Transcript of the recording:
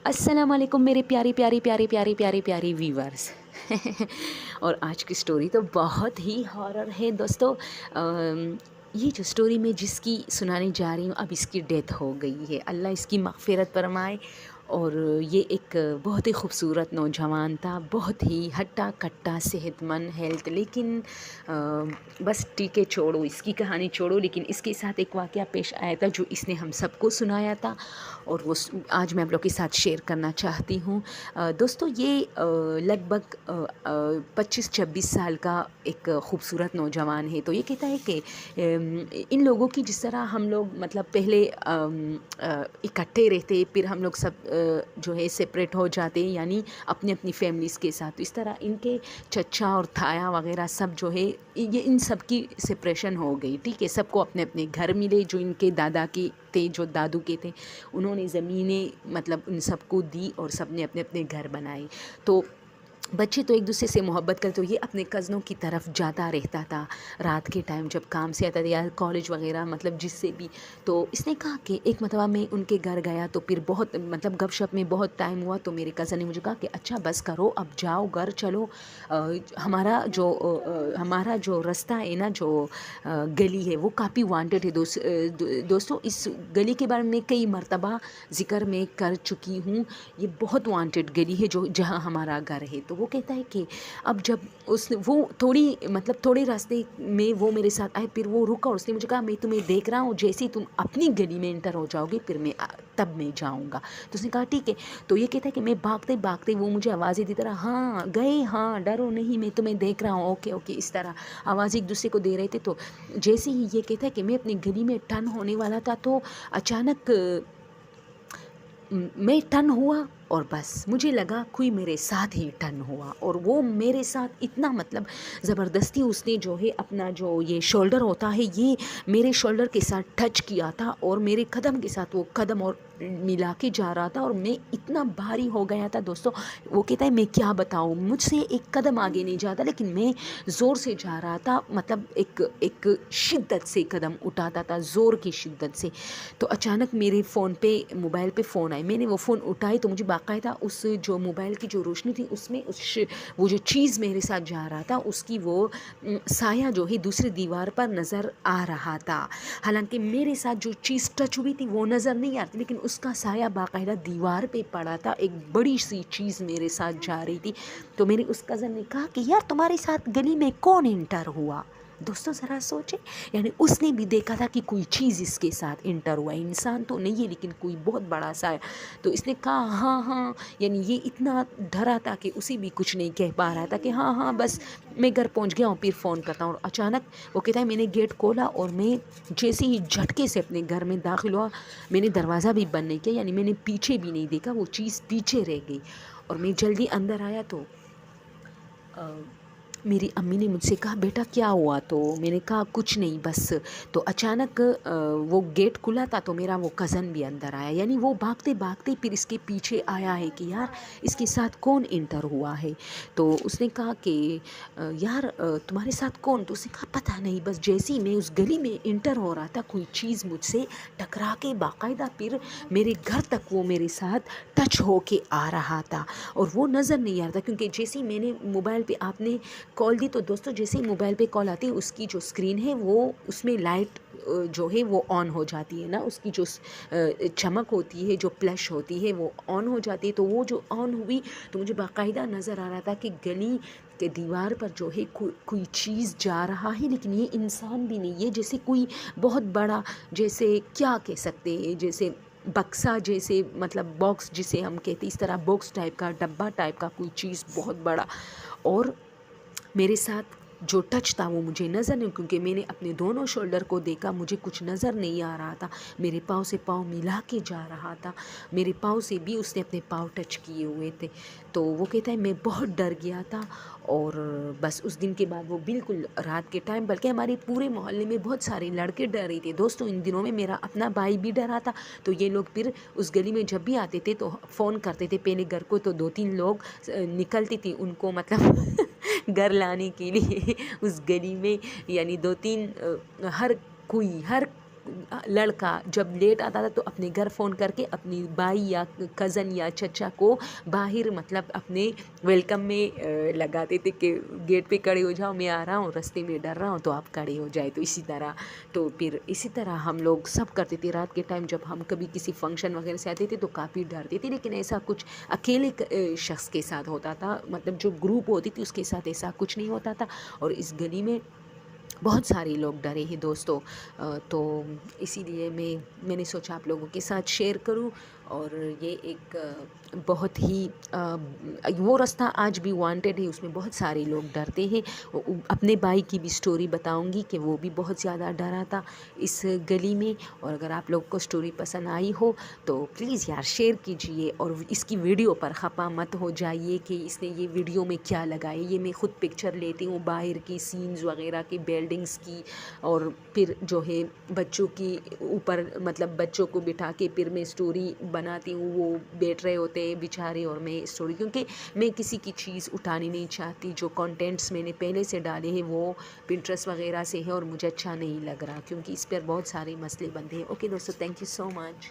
السلام علیکم میرے پیاری پیاری پیاری پیاری پیاری پیاری ویورز اور آج کی سٹوری تو بہت ہی ہارر ہے دوستو۔ یہ جو سٹوری میں جس کی سنانے جا رہی ہوں اب اس کی ڈیتھ ہو گئی ہے، اللہ اس کی مغفرت فرمائے۔ اور یہ ایک بہت ہی خوبصورت نوجوان تھا، بہت ہی ہٹا کٹا صحت مند ہیلتھ، لیکن بس ٹھیک ہے چھوڑو اس کی کہانی چھوڑو، لیکن اس کے ساتھ ایک واقعہ پیش آیا تھا جو اس نے ہم سب کو سنایا تھا، اور وہ آج میں آپ لوگ کے ساتھ شیئر کرنا چاہتی ہوں۔ دوستو یہ لگ بھگ 25-26 سال کا ایک خوبصورت نوجوان ہے۔ تو یہ کہتا ہے کہ ان لوگوں کی جس طرح ہم لوگ مطلب پہلے اکٹھے رہتے، پھر ہم لوگ سب جو ہے سپریٹ ہو جاتے، یعنی اپنی اپنی فیملیز کے ساتھ، تو اس طرح ان کے چچا اور تھایا وغیرہ سب جو ہے یہ ان سب کی سپریشن ہو گئی، ٹھیک ہے، سب کو اپنے اپنے گھر ملے، جو ان کے دادا کے تھے، جو دادو کے تھے، انہوں نے زمینیں مطلب ان سب کو دی اور سب نے اپنے اپنے گھر بنائے۔ تو بچے تو ایک دوسرے سے محبت کرتے، یہ اپنے کزنوں کی طرف جاتا رہتا تھا رات کے ٹائم جب کام سے آتا تھا یا کالج وغیرہ مطلب جس سے بھی۔ تو اس نے کہا کہ ایک مرتبہ میں ان کے گھر گیا تو پھر بہت مطلب گپ شپ میں بہت ٹائم ہوا، تو میرے کزن نے مجھے کہا کہ اچھا بس کرو اب جاؤ گھر چلو، ہمارا جو رستہ ہے نا، جو گلی ہے وہ کافی وانٹیڈ ہے۔ دوستو اس گلی کے بارے میں کئی مرتبہ ذکر میں کر چکی ہوں، یہ بہت وانٹیڈ گلی ہے جہاں ہمارا گھر ہے۔ تو وہ کہتا ہے کہ اب جب وہ تھوڑے راستے میں وہ میرے ساتھ آئے، پھر وہ رکا اور اس نے مجھے کہا میں تمہیں دیکھ رہا ہوں، جیسے ہی تم اپنی گلی میں انٹر ہو جاؤ گے پھر تب میں جاؤں گا۔ تو اس نے کہا ٹھیک ہے۔ تو یہ کہتا ہے کہ میں بھاگتے بھاگتے وہ مجھے آوازیں دیتا رہا، ہاں گئے، ہاں ڈرو نہیں میں تمہیں دیکھ رہا ہوں، اوکے اوکے، اس طرح آواز ایک دوسرے کو دے رہے تھے۔ تو جیسے ہی یہ کہتا ہے کہ میں اپنی گلی میں ٹرن ہونے والا تھا تو اچانک میں ٹرن ہوا اور بس مجھے لگا کوئی میرے ساتھ ہی ٹرن ہوا، اور وہ میرے ساتھ اتنا مطلب زبردستی اس نے جو ہے اپنا جو یہ شولڈر ہوتا ہے یہ میرے شولڈر کے ساتھ ٹچ کیا تھا، اور میرے قدم کے ساتھ وہ قدم اور ملا کے جا رہا تھا، اور میں اتنا بھاری ہو گیا تھا دوستو۔ وہ کہتا ہے میں کیا بتاؤں، مجھ سے ایک قدم آگے نہیں جاتا، لیکن میں زور سے جا رہا تھا، مطلب ایک شدت سے قدم اٹھاتا تھا، زور کی شدت سے۔ تو اچانک میرے موبائل پہ فون آئی، میں نے وہ فون اٹھائی تو مجھے باقاعدہ اس جو موبائل کی جو روشنی تھی اس میں وہ جو چیز میرے ساتھ جا رہا تھا اس کی وہ سایہ جو ہے دوسری دیوار پر نظر آ رہا تھا۔ حالانکہ میرے ساتھ جو چیز ٹچ ہوئی تھی وہ نظر نہیں آ رہی تھی، لیکن اس کا سایہ باقاعدہ دیوار پہ پڑا تھا، ایک بڑی سی چیز میرے ساتھ جا رہی تھی۔ تو میرے اس کزن نے کہا کہ یار تمہارے ساتھ گلی میں کون انٹر ہوا؟ دوستو ذرا سوچیں، یعنی اس نے بھی دیکھا تھا کہ کوئی چیز اس کے ساتھ انٹر ہوا، انسان تو نہیں ہے لیکن کوئی بہت بڑا سا ہے۔ تو اس نے کہا ہاں ہاں، یعنی یہ اتنا ڈرا تھا کہ اسے بھی کچھ نہیں کہہ پا رہا تھا کہ ہاں ہاں بس میں گھر پہنچ گیا ہوں پھر فون کرتا ہوں۔ اور اچانک وہ کہتا ہے میں نے گیٹ کھولا اور میں جیسے ہی جھٹکے سے اپنے گھر میں داخل ہوا، میں نے دروازہ بھی بند نہیں کیا، یعنی میں نے پیچھے بھی نہیں دیکھا، وہ چیز پیچھے رہ گئی، اور میں جلدی اندر آیا تو میری امی نے مجھ سے کہا بیٹا کیا ہوا؟ تو میں نے کہا کچھ نہیں بس۔ تو اچانک وہ گیٹ کھلا تھا تو میرا وہ کزن بھی اندر آیا، یعنی وہ بھاگتے بھاگتے پھر اس کے پیچھے آیا ہے کہ یار اس کے ساتھ کون انٹر ہوا ہے۔ تو اس نے کہا کہ یار تمہارے ساتھ کون؟ تو اس نے کہا پتہ نہیں، بس جیسے ہی میں اس گلی میں انٹر ہو رہا تھا کوئی چیز مجھ سے ٹکرا کے باقاعدہ پھر میرے گھر تک وہ میرے ساتھ ٹچ ہو کے آ رہا تھا، اور وہ نظر نہیں آ رہا تھا کیونکہ جیسے ہی میں نے موبائل پہ آپ نے کال دی تو دوستو جیسے ہی موبائل پہ کال آتی ہے اس کی جو اسکرین ہے وہ اس میں لائٹ جو ہے وہ آن ہو جاتی ہے نا، اس کی جو چمک ہوتی ہے، جو فلیش ہوتی ہے وہ آن ہو جاتی ہے۔ تو وہ جو آن ہوئی تو مجھے باقاعدہ نظر آ رہا تھا کہ گلی کے دیوار پر جو ہے کوئی چیز جا رہا ہے، لیکن یہ انسان بھی نہیں ہے، جیسے کوئی بہت بڑا، جیسے کیا کہہ سکتے ہیں، جیسے بکسا جیسے مطلب باکس جسے ہم کہتے ہیں، اس طرح باکس ٹائپ کا، ڈبہ ٹائپ کا کوئی چیز بہت بڑا، اور میرے ساتھ جو ٹچ تھا وہ مجھے نظر نہیں، کیونکہ میں نے اپنے دونوں شولڈر کو دیکھا، مجھے کچھ نظر نہیں آ رہا تھا، میرے پاؤں سے پاؤں ملا کے جا رہا تھا، میرے پاؤں سے بھی اس نے اپنے پاؤں ٹچ کیے ہوئے تھے۔ تو وہ کہتا ہے میں بہت ڈر گیا تھا، اور بس اس دن کے بعد وہ بالکل رات کے ٹائم، بلکہ ہمارے پورے محلے میں بہت سارے لڑکے ڈر رہے تھے دوستوں۔ ان دنوں میں میرا اپنا بھائی بھی ڈرا تھا، تو یہ لوگ پھر اس گلی میں جب بھی آتے تھے تو فون کرتے تھے پہلے گھر کو، تو 2-3 لوگ نکلتی تھی ان کو مطلب گھر لانے کے لیے اس گلی میں، یعنی 2-3 ہر لڑکا جب لیٹ آتا تھا تو اپنے گھر فون کر کے اپنی بائی یا کزن یا چچا کو باہر مطلب اپنے ویلکم میں لگاتے تھے کہ گیٹ پہ کھڑے ہو جاؤ، میں آ رہا ہوں، راستے میں ڈر رہا ہوں تو آپ کھڑے ہو جائے. تو اسی طرح تو پھر اسی طرح ہم لوگ سب کرتے تھے. رات کے ٹائم جب ہم کبھی کسی فنکشن وغیرہ سے آتے تھے تو کافی ڈرتے تھے، لیکن ایسا کچھ اکیلے شخص کے ساتھ ہوتا تھا، مطلب جو گروپ ہوتی تھی اس کے ساتھ ایسا کچھ نہیں ہوتا تھا. اور اس گلی میں بہت سارے لوگ ڈرے ہیں دوستوں. تو اسی لیے میں نے سوچا آپ لوگوں کے ساتھ شیئر کروں. اور یہ ایک بہت ہی وہ راستہ آج بھی وانٹیڈ ہے، اس میں بہت سارے لوگ ڈرتے ہیں. اپنے بھائی کی بھی سٹوری بتاؤں گی کہ وہ بھی بہت زیادہ ڈرا تھا اس گلی میں. اور اگر آپ لوگ کو سٹوری پسند آئی ہو تو پلیز یار شیئر کیجئے، اور اس کی ویڈیو پر خفا مت ہو جائیے کہ اس نے یہ ویڈیو میں کیا لگائی. یہ میں خود پکچر لیتی ہوں باہر کی سینز وغیرہ کی، بلڈنگز کی، اور پھر جو ہے بچوں کی اوپر مطلب بچوں کو بٹھا کے پھر میں سٹوری بناتی ہوں. وہ بیٹھ رہے ہوتے ہیں بیچارے اور میں سٹوری، کیونکہ میں کسی کی چیز اٹھانی نہیں چاہتی. جو کانٹینٹس میں نے پہلے سے ڈالے ہیں وہ پنٹرسٹ وغیرہ سے ہے اور مجھے اچھا نہیں لگ رہا، کیونکہ اس پر بہت سارے مسئلے بندے ہیں. اوکے دوستو، تھینک یو سو مچ.